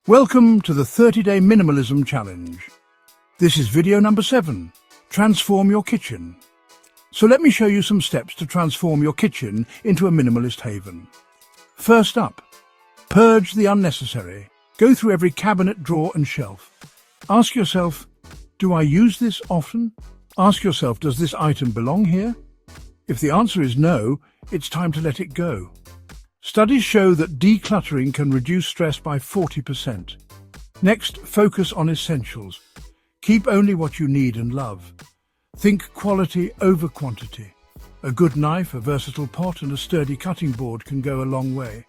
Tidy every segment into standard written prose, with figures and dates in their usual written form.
Welcome to the 30-Day Minimalism Challenge. This is video number 7, Transform Your Kitchen. So let me show you some steps to transform your kitchen into a minimalist haven. First up, purge the unnecessary. Go through every cabinet, drawer and shelf. Ask yourself, do I use this often? Ask yourself, does this item belong here? If the answer is no, it's time to let it go. Studies show that decluttering can reduce stress by 40%. Next, focus on essentials. Keep only what you need and love. Think quality over quantity. A good knife, a versatile pot and a sturdy cutting board can go a long way.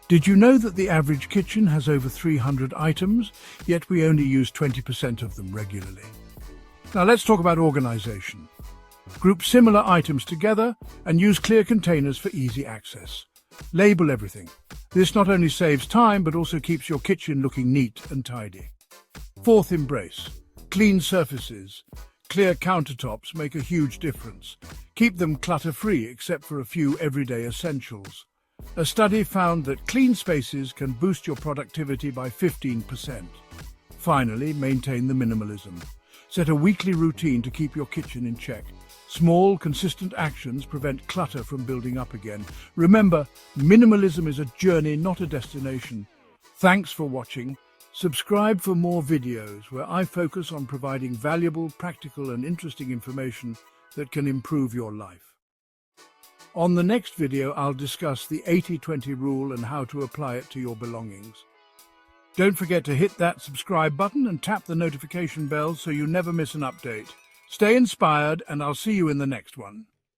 Did you know that the average kitchen has over 300 items, yet we only use 20% of them regularly? Now let's talk about organization. Group similar items together and use clear containers for easy access. Label everything. This not only saves time, but also keeps your kitchen looking neat and tidy. Fourth, embrace. Clean surfaces. Clear countertops make a huge difference. Keep them clutter-free except for a few everyday essentials. A study found that clean spaces can boost your productivity by 15%. Finally, maintain the minimalism. Set a weekly routine to keep your kitchen in check. Small, consistent actions prevent clutter from building up again. Remember, minimalism is a journey, not a destination. Thanks for watching. Subscribe for more videos where I focus on providing valuable, practical and interesting information that can improve your life. On the next video, I'll discuss the 80-20 rule and how to apply it to your belongings. Don't forget to hit that subscribe button and tap the notification bell so you never miss an update. Stay inspired, and I'll see you in the next one.